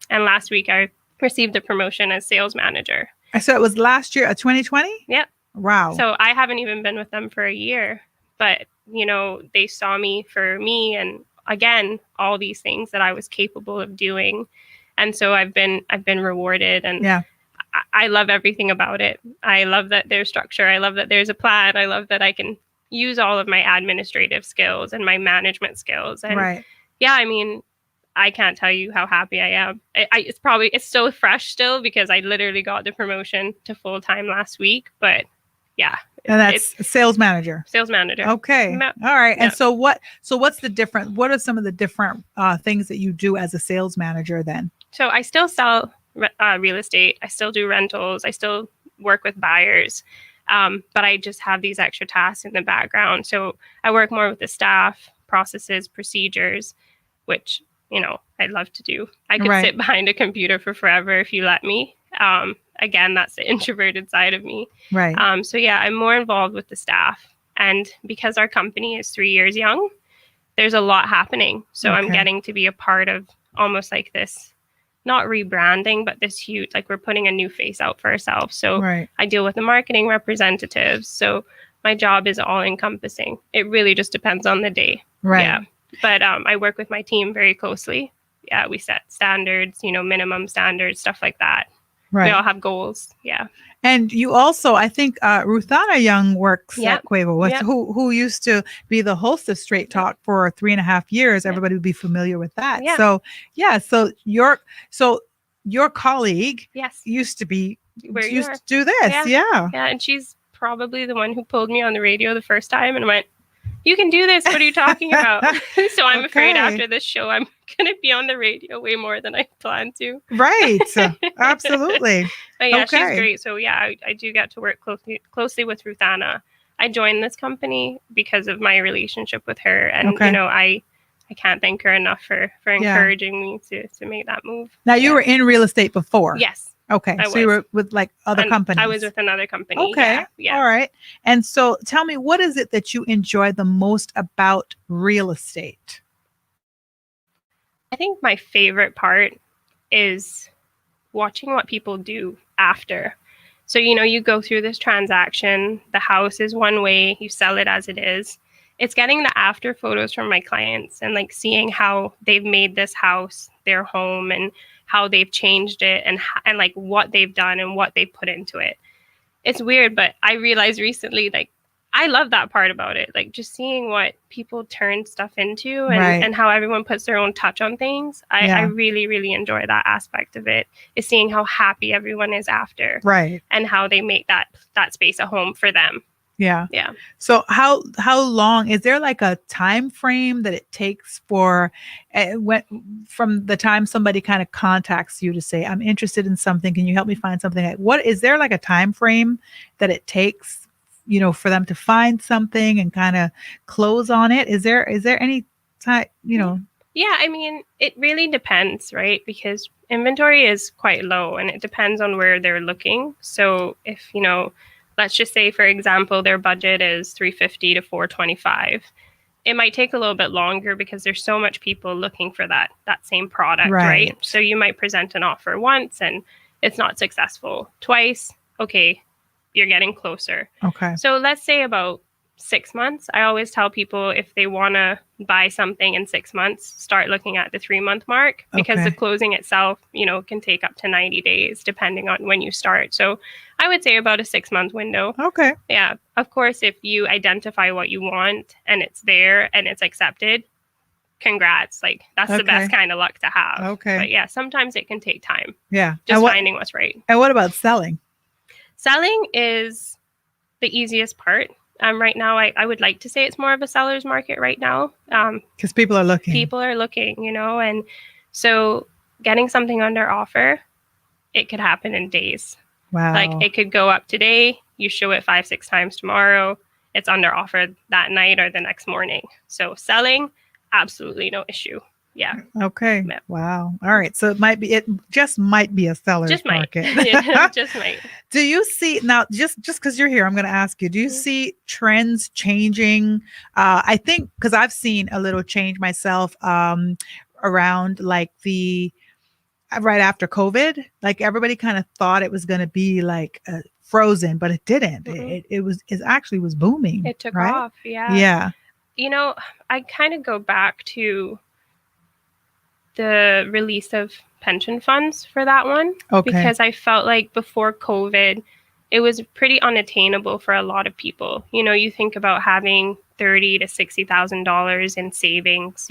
And last week I received a promotion as sales manager. So it was last year, 2020? Yep. Wow. So I haven't even been with them for a year, but they saw me for me, and again, all these things that I was capable of doing. And so I've been rewarded, and I love everything about it. I love that there's structure. I love that there's a plan. I love that I can use all of my administrative skills and my management skills. And I can't tell you how happy I am. It's so fresh still, because I literally got the promotion to full-time last week, but yeah. And that's sales manager. Sales manager. Okay. All right. And so what's the different, what are some of the different things that you do as a sales manager then? So I still sell real estate. I still do rentals. I still work with buyers. But I just have these extra tasks in the background. So I work more with the staff, processes, procedures, which, I'd love to do. I could Right. sit behind a computer for forever if you let me. Again, that's the introverted side of me. Right. So yeah, I'm more involved with the staff. And because our company is 3 years young, there's a lot happening. So I'm Okay. getting to be a part of almost like this, not rebranding, but this huge, like we're putting a new face out for ourselves. So Right. I deal with the marketing representatives. So my job is all encompassing. It really just depends on the day. Right. Yeah. But I work with my team very closely. Yeah, we set standards, minimum standards, stuff like that. Right. We all have goals. Yeah. And you also, I think, Ruthana Young works Yep. at Quavo, Yep. who used to be the host of Straight Talk for 3.5 years. Yep. Everybody would be familiar with that. Yeah. So yeah, so your colleague Yes. used to be Where you used are. to do this. Yeah. Yeah. Yeah. And she's probably the one who pulled me on the radio the first time and went, "You can do this. What are you talking about?" So I'm afraid Okay. after this show, I'm going to be on the radio way more than I plan to. Right. Absolutely. But yeah, she's Okay. great. So yeah, I do get to work closely with Ruthana. I joined this company because of my relationship with her. And, Okay. I can't thank her enough for encouraging me to make that move. Now you were in real estate before. Yes. Okay. I So you was. were with like other And companies. I was with another company. Okay. Yeah. All right. And so tell me, what is it that you enjoy the most about real estate? I think my favorite part is watching what people do after. So, you go through this transaction, the house is one way, you sell it as it is. It's getting the after photos from my clients and like seeing how they've made this house their home and how they've changed it and like what they've done and what they put into it. It's weird, but I realized recently, like, I love that part about it. Like just seeing what people turn stuff into and, Right. and how everyone puts their own touch on things. I really, really enjoy that aspect of it, is seeing how happy everyone is after. Right. And how they make that space a home for them. Yeah. Yeah. So how long is there like a time frame that it takes for from the time somebody kind of contacts you to say, I'm interested in something, can you help me find something? What is there like a time frame that it takes, for them to find something and kind of close on it? Is there any time, Yeah, I mean, it really depends, right? Because inventory is quite low and it depends on where they're looking. So if, let's just say, for example, their budget is $350 to $425. It might take a little bit longer because there's so much people looking for that same product, right? So you might present an offer once and it's not successful. Twice, okay, you're getting closer. Okay. So let's say about 6 months. I always tell people if they want to buy something in 6 months, start looking at the 3-month mark, because the closing itself, can take up to 90 days depending on when you start. So I would say about a 6-month window. Okay. Yeah. Of course, if you identify what you want and it's there and it's accepted, congrats. Like that's the best kind of luck to have. Okay. But yeah, sometimes it can take time. Yeah. Just finding what's right. And what about selling? Selling is the easiest part. Right now, I would like to say it's more of a seller's market right now. Because people are looking. And so getting something under offer, it could happen in days. Wow. Like it could go up today, you show it 5-6 times tomorrow, it's under offer that night or the next morning. So selling, absolutely no issue. Yeah. Okay. Yeah. Wow. All right. So it just might be a seller's market. Yeah, just might. Do you see now, just because you're here, I'm going to ask you, do you see trends changing? I think, because I've seen a little change myself around like right after COVID, like everybody kind of thought it was going to be like frozen, but it didn't. Mm-hmm. It actually was booming. It took right? off. Yeah. Yeah. I kind of go back to the release of pension funds for that one. Okay. Because I felt like before COVID, it was pretty unattainable for a lot of people. You think about having $30,000 to $60,000 in savings,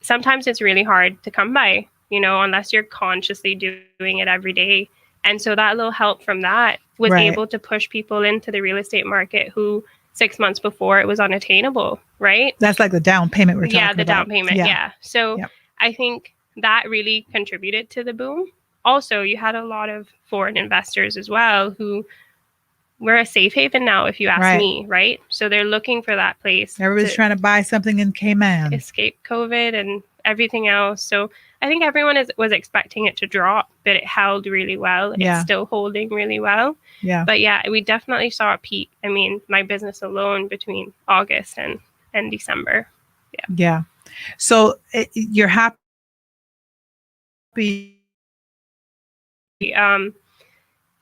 sometimes it's really hard to come by, unless you're consciously doing it every day. And so that little help from that was able to push people into the real estate market who 6 months before it was unattainable, right? That's like the down payment we're talking about. Yeah, the down payment. Yeah. So I think that really contributed to the boom. also you had a lot of foreign investors as well who we're a safe haven now, if you ask me, right? So they're looking for that place. Everybody's trying to buy something in Cayman. Escape COVID and everything else. So I think everyone was expecting it to drop, but it held really well. It's still holding really well. Yeah. But yeah, we definitely saw a peak. I mean, my business alone between August and December. Yeah. Yeah. So you're happy.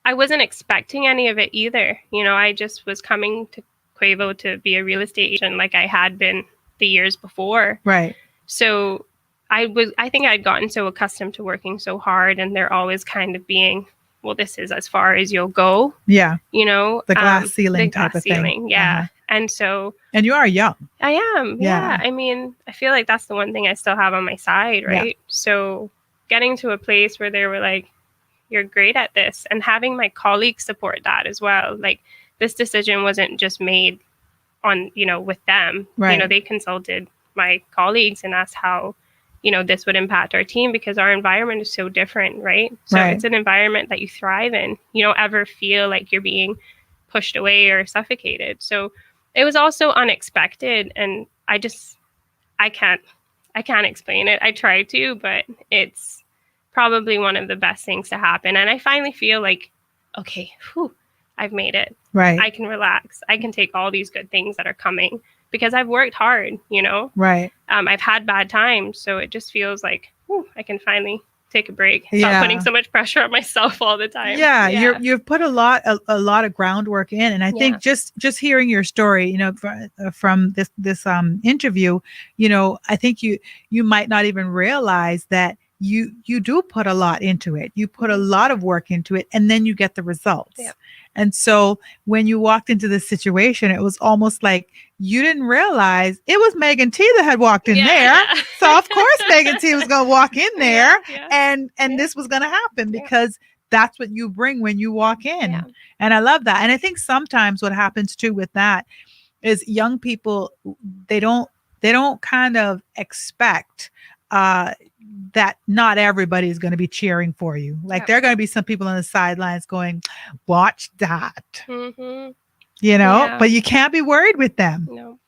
I wasn't expecting any of it either. You know, I just was coming to Quavo to be a real estate agent like I had been the years before. Right. So I think I'd gotten so accustomed to working so hard, and they're always kind of being, well, this is as far as you'll go. Yeah. You know, the glass ceiling type of thing. Yeah. Uh-huh. And so. And you are young. I am. Yeah. I mean, I feel like that's the one thing I still have on my side, right? Yeah. So getting to a place where they were like, you're great at this, and having my colleagues support that as well. Like, this decision wasn't just made on, you know, with them. Right. You know, they consulted my colleagues and asked how, you know, this would impact our team, because our environment is so different, right? So it's an environment that you thrive in. You don't ever feel like you're being pushed away or suffocated. So it was also unexpected, and I can't explain it. I try to, but it's probably one of the best things to happen. And I finally feel like, okay, I've made it. Right. I can relax. I can take all these good things that are coming because I've worked hard, you know? Right. I've had bad times. So it just feels like, I can finally take a break. Stop putting so much pressure on myself all the time. Yeah. You've put a lot of groundwork in. And I think just hearing your story, you know, from this interview, you know, I think you might not even realize that you do put a lot into it. You put a lot of work into it, and then you get the results. Yeah. And so when you walked into this situation, it was almost like you didn't realize it was Megan T that had walked in there. So of course Megan T was going to walk in there and this was going to happen because that's what you bring when you walk in. Yeah. And I love that. And I think sometimes what happens too with that is young people, they don't kind of expect that not everybody is going to be cheering for you. Like there are going to be some people on the sidelines going, watch that, you know, but you can't be worried with them. No.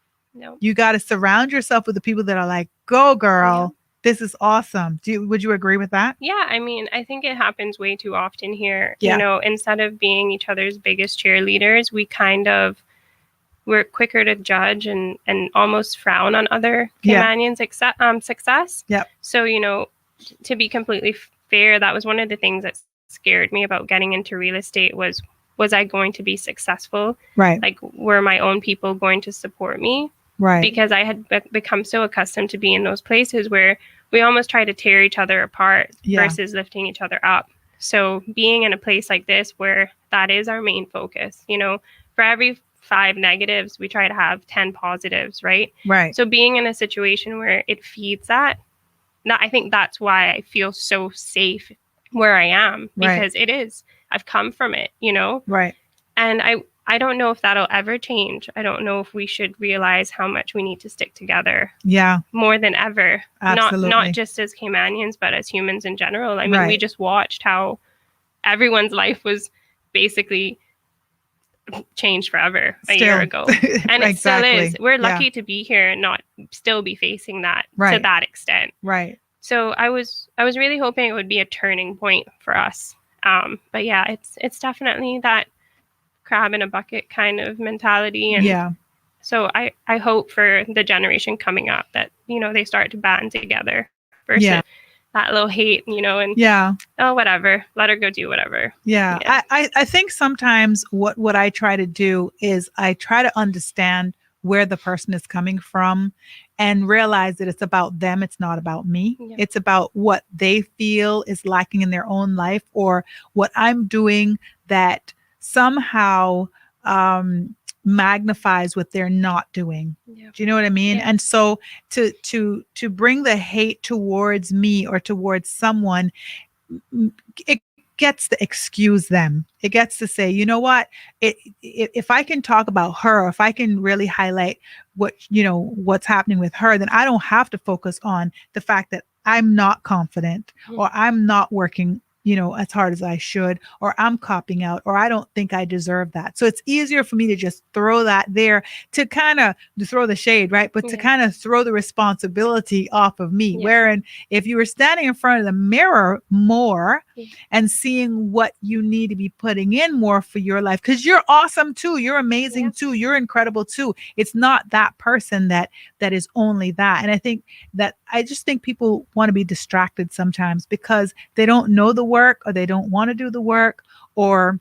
You got to surround yourself with the people that are like, go girl, this is awesome. Would you agree with that? Yeah. I mean, I think it happens way too often here. You know, instead of being each other's biggest cheerleaders, we're quicker to judge and almost frown on other Caymanians' success. Yep. So, you know, to be completely fair, that was one of the things that scared me about getting into real estate was I going to be successful? Right. Like, were my own people going to support me? Right. Because I had become so accustomed to being in those places where we almost try to tear each other apart versus lifting each other up. So being in a place like this where that is our main focus, you know, for every 5 negatives, we try to have 10 positives, right? Right. So being in a situation where it feeds that, I think that's why I feel so safe where I am, because it is. I've come from it, you know? Right. And I don't know if that'll ever change. I don't know if we should realize how much we need to stick together. Yeah. More than ever. Absolutely. Not just as Caymanians, but as humans in general. I mean, we just watched how everyone's life was basically changed forever a year ago, and it still is. We're lucky to be here and not still be facing that to that extent. Right. So I was really hoping it would be a turning point for us. But yeah, it's definitely that crab in a bucket kind of mentality. And so I hope for the generation coming up that, you know, they start to band together versus that little hate, you know, and oh, whatever, let her go do whatever. I think sometimes what I try to do is I try to understand where the person is coming from and realize that it's about them. It's not about me. It's about what they feel is lacking in their own life, or what I'm doing that somehow magnifies what they're not doing. Do you know what I mean? And so to bring the hate towards me or towards someone, it gets to excuse them. It gets to say, you know what, if I can talk about her, if I can really highlight what's happening with her, then I don't have to focus on the fact that I'm not confident or I'm not working as hard as I should, or I'm copping out, or I don't think I deserve that. So it's easier for me to just throw that there, to kind of throw the shade, right? But to Yeah. kind of throw the responsibility off of me. Yeah. Wherein if you were standing in front of the mirror more Yeah. and seeing what you need to be putting in more for your life, because you're awesome too, you're amazing Yeah. too, you're incredible too. It's not that person that is only that. And I just think people want to be distracted sometimes because they don't know the work, or they don't want to do the work, or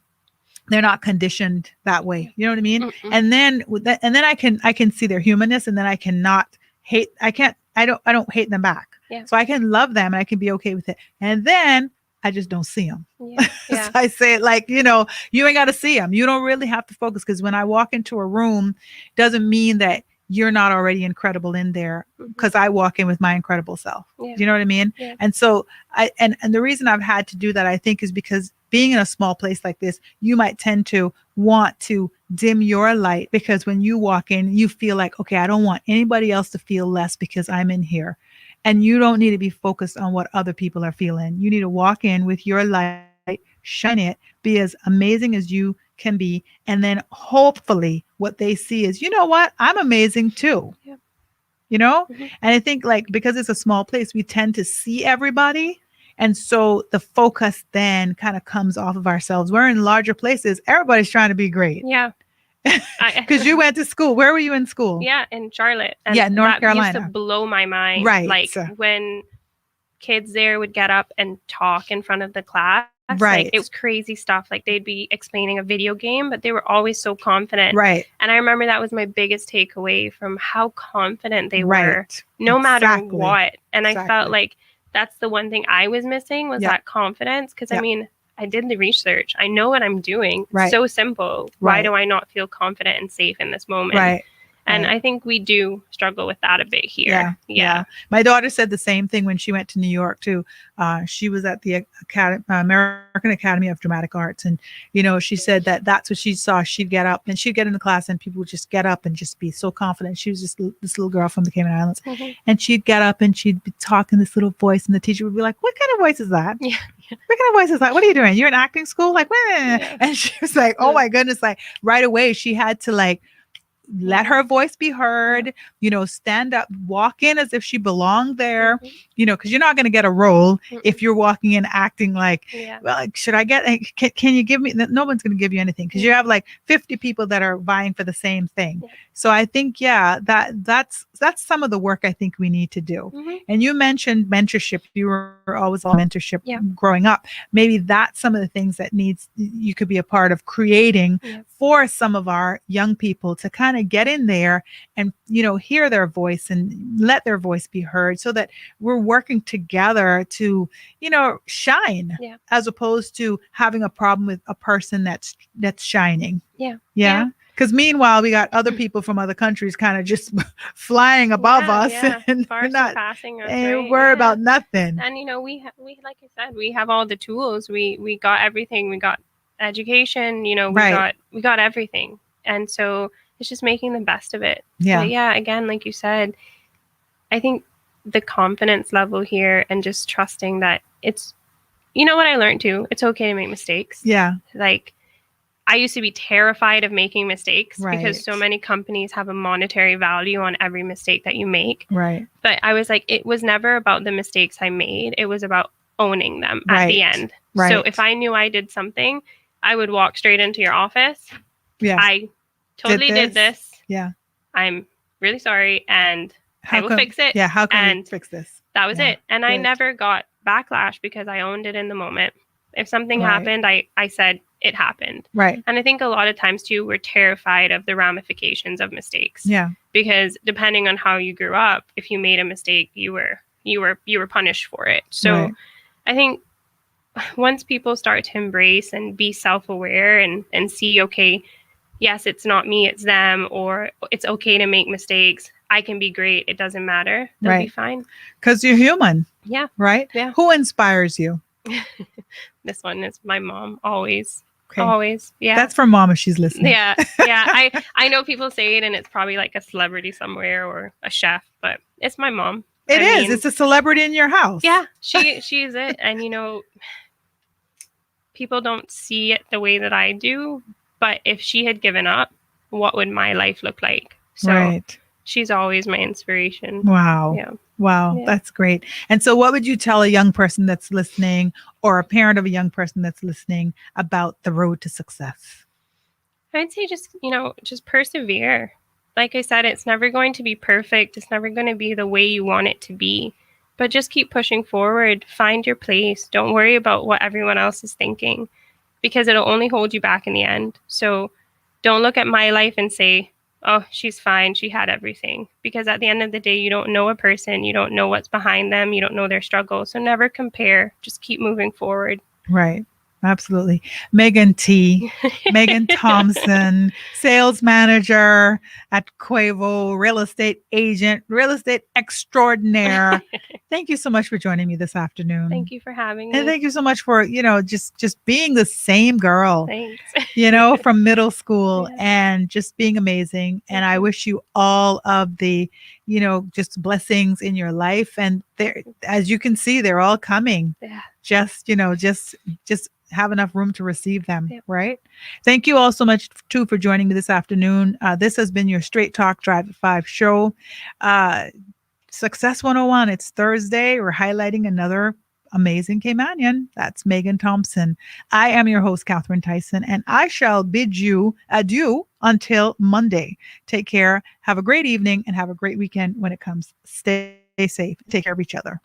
they're not conditioned that way. You know what I mean? Mm-mm. And then with that, and then I can see their humanness, and then I don't hate them back. Yeah. So I can love them and I can be okay with it. And then I just don't see them. Yeah. So Yeah. I say it like, you ain't got to see them. You don't really have to focus, because when I walk into a room, doesn't mean that you're not already incredible in there, Mhm. because I walk in with my incredible self. Yeah. Do you know what I mean? Yeah. And so and the reason I've had to do that, I think, is because being in a small place like this, you might tend to want to dim your light, because when you walk in, you feel like, okay, I don't want anybody else to feel less because I'm in here. And you don't need to be focused on what other people are feeling. You need to walk in with your light, shine it, be as amazing as you can be. And then hopefully what they see is, you know what? I'm amazing too. Yeah. And I think, like, because it's a small place, we tend to see everybody. And so the focus then kind of comes off of ourselves. We're in larger places. Everybody's trying to be great. Yeah. Because you went to school. Where were you in school? Yeah, in Charlotte. And Yeah, North that used to Carolina. blow my mind. Right. Like when kids there would get up and talk in front of the class. Right. Like it was crazy stuff. Like they'd be explaining a video game, but they were always so confident. Right. And I remember that was my biggest takeaway from how confident they Right. were, no matter Exactly. what. And I Exactly. felt like that's the one thing I was missing, was Yeah. that confidence. Because Yeah. I mean, I did the research. I know what I'm doing. Right. So simple. Why Right. do I not feel confident and safe in this moment? Right. And Right. I think we do struggle with that a bit here. Yeah. My daughter said the same thing when she went to New York too. She was at the American Academy of Dramatic Arts, and she said that's what she saw. She'd get up and she'd get into class, and people would just get up and just be so confident. She was just this little girl from the Cayman Islands, Mm-hmm. and she'd get up and she'd be talking this little voice, and the teacher would be like, "What kind of voice is that? Yeah. What kind of voice is that? What are you doing? You're in acting school? Like, Yeah. And she was like, "Oh my goodness!" Like right away, she had to like let her voice be heard, stand up, walk in as if she belonged there, because you're not going to get a role if you're walking in acting like, well, like, should I get, can you give me, no one's going to give you anything, because you have like 50 people that are vying for the same thing. Yeah. So I think, that's some of the work I think we need to do. Mm-hmm. And you mentioned mentorship. You were always on mentorship growing up. Maybe that's some of the things that you could be a part of creating for some of our young people, to kind of get in there and, hear their voice and let their voice be heard, so that we're working together to, shine, as opposed to having a problem with a person that's shining. Yeah. Because meanwhile, we got other people from other countries kind of just flying above us, and far not surpassing us, and worry about nothing. And we like I said, we have all the tools. We got everything. We got education. We got everything. And so it's just making the best of it. Yeah. But again, like you said, I think the confidence level here, and just trusting that it's, what I learned too, it's okay to make mistakes. Yeah. Like, I used to be terrified of making mistakes because so many companies have a monetary value on every mistake that you make. Right. But I was like, it was never about the mistakes I made. It was about owning them at the end. Right. So if I knew I did something, I would walk straight into your office. Yeah. I totally did this. Yeah. I'm really sorry, and I will fix it. Yeah. How can we fix this? That was it. And I never got backlash because I owned it in the moment. If something happened, I said it happened. Right. And I think a lot of times too, we're terrified of the ramifications of mistakes. Yeah. Because depending on how you grew up, if you made a mistake, you were punished for it. So I think once people start to embrace and be self-aware and see, okay, yes, it's not me, it's them, or it's okay to make mistakes. I can be great. It doesn't matter. They'll be fine. Because you're human. Yeah. Right? Yeah. Who inspires you? This one is my mom, always. Okay. Always. Yeah. That's for mom if she's listening. Yeah. Yeah. I know people say it and it's probably like a celebrity somewhere or a chef, but it's my mom. It is. It's a celebrity in your house. Yeah. She is it. And people don't see it the way that I do, but if she had given up, what would my life look like? So Right. she's always my inspiration. Wow. Yeah. Wow. Yeah. That's great. And so, what would you tell a young person that's listening or a parent of a young person that's listening about the road to success? I'd say just, just persevere. Like I said, it's never going to be perfect. It's never going to be the way you want it to be. But just keep pushing forward. Find your place. Don't worry about what everyone else is thinking because it'll only hold you back in the end. So don't look at my life and say, oh, she's fine. She had everything. Because at the end of the day, you don't know a person. You don't know what's behind them. You don't know their struggle. So never compare. Just keep moving forward. Right. Absolutely. Megan T. Megan Thompson, sales manager at Quavo, real estate agent, real estate extraordinaire. Thank you so much for joining me this afternoon. Thank you for having And me. thank you so much for, just being the same girl, Thanks. from middle school Yeah. and just being amazing. And Thank I you. wish you all of the, just blessings in your life. And there, as you can see, they're all coming. Yeah. Just, just have enough room to receive them. Yep. Right. Thank you all so much too for joining me this afternoon. This has been your Straight Talk Drive at 5 show. Success 101. It's Thursday. We're highlighting another amazing Caymanian. That's Megan Thompson. I am your host, Catherine Tyson, and I shall bid you adieu until Monday. Take care. Have a great evening and have a great weekend when it comes. Stay safe. Take care of each other.